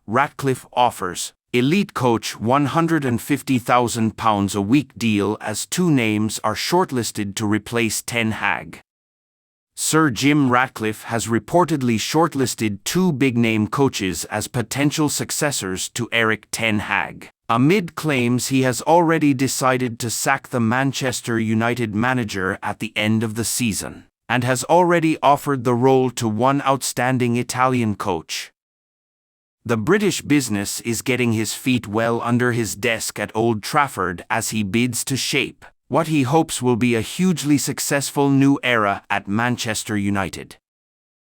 Ratcliffe offers elite coach £150,000 a week deal as two names are shortlisted to replace Ten Hag. Sir Jim Ratcliffe has reportedly shortlisted two big-name coaches as potential successors to Erik Ten Hag, amid claims he has already decided to sack the Manchester United manager at the end of the season, and has already offered the role to one outstanding Italian coach. The British business is getting his feet well under his desk at Old Trafford as he bids to shape what he hopes will be a hugely successful new era at Manchester United.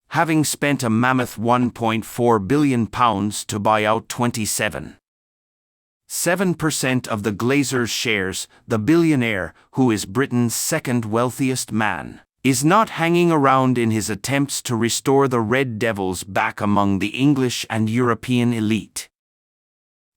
Having spent a mammoth £1.4 billion to buy out 27.7% of the Glazers' shares, the billionaire, who is Britain's second wealthiest man, is not hanging around in his attempts to restore the Red Devils back among the English and European elite.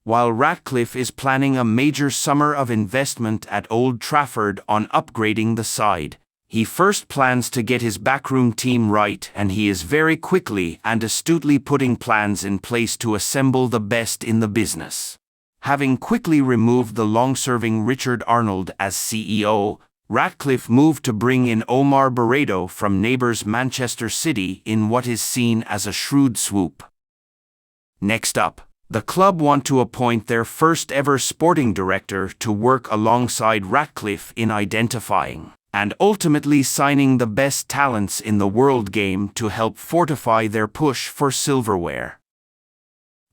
While Ratcliffe is planning a major summer of investment at Old Trafford on upgrading the side, he first plans to get his backroom team right, and he is very quickly and astutely putting plans in place to assemble the best in the business. Having quickly removed the long-serving Richard Arnold as CEO, Ratcliffe moved to bring in Omar Barredo from neighbours Manchester City in what is seen as a shrewd swoop. Next up, the club want to appoint their first-ever sporting director to work alongside Ratcliffe in identifying and ultimately signing the best talents in the world game to help fortify their push for silverware.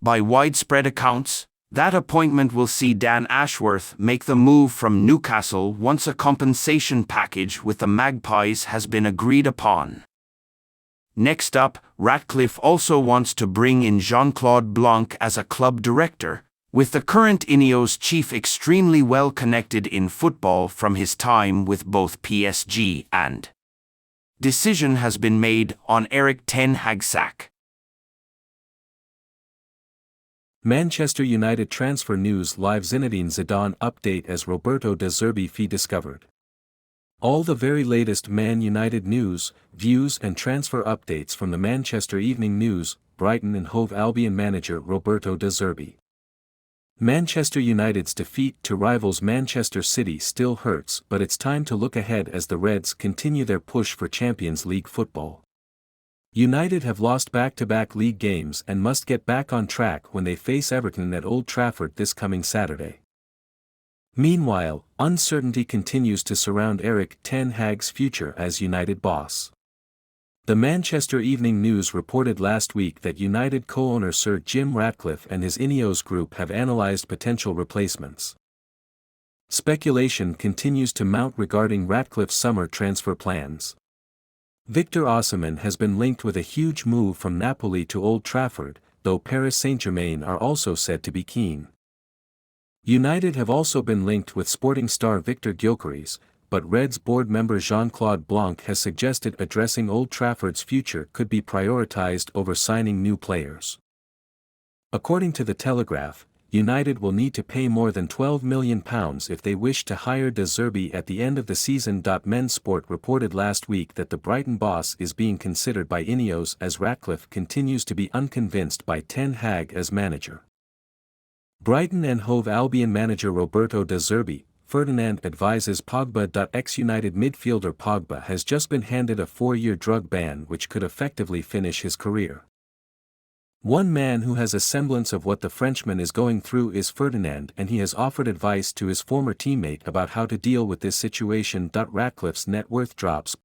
By widespread accounts, that appointment will see Dan Ashworth make the move from Newcastle once a compensation package with the Magpies has been agreed upon. Next up, Ratcliffe also wants to bring in Jean-Claude Blanc as a club director, with the current Ineos chief extremely well connected in football from his time with both PSG and. Decision has been made on Erik Ten Hag's sack. Manchester United transfer news. Live Zinedine Zidane update as Roberto De Zerbi fee discovered. All the very latest Man United news, views and transfer updates from the Manchester Evening News. Brighton and Hove Albion manager Roberto De Zerbi. Manchester United's defeat to rivals Manchester City still hurts, but it's time to look ahead as the Reds continue their push for Champions League football. United have lost back-to-back league games and must get back on track when they face Everton at Old Trafford this coming Saturday. Meanwhile, uncertainty continues to surround Erik Ten Hag's future as United boss. The Manchester Evening News reported last week that United co-owner Sir Jim Ratcliffe and his Ineos group have analysed potential replacements. Speculation continues to mount regarding Ratcliffe's summer transfer plans. Victor Osimhen has been linked with a huge move from Napoli to Old Trafford, though Paris Saint-Germain are also said to be keen. United have also been linked with Sporting star Victor Gyökeres, but Reds board member Jean-Claude Blanc has suggested addressing Old Trafford's future could be prioritised over signing new players. According to The Telegraph, United will need to pay more than £12 million if they wish to hire De Zerbi at the end of the season. Men's Sport reported last week that the Brighton boss is being considered by Ineos as Ratcliffe continues to be unconvinced by Ten Hag as manager. Brighton and Hove Albion manager Roberto De Zerbi, Ferdinand advises Pogba. Ex-United midfielder Pogba has just been handed a 4-year drug ban which could effectively finish his career. One man who has a semblance of what the Frenchman is going through is Ferdinand, and he has offered advice to his former teammate about how to deal with this situation. Ratcliffe's net worth drops.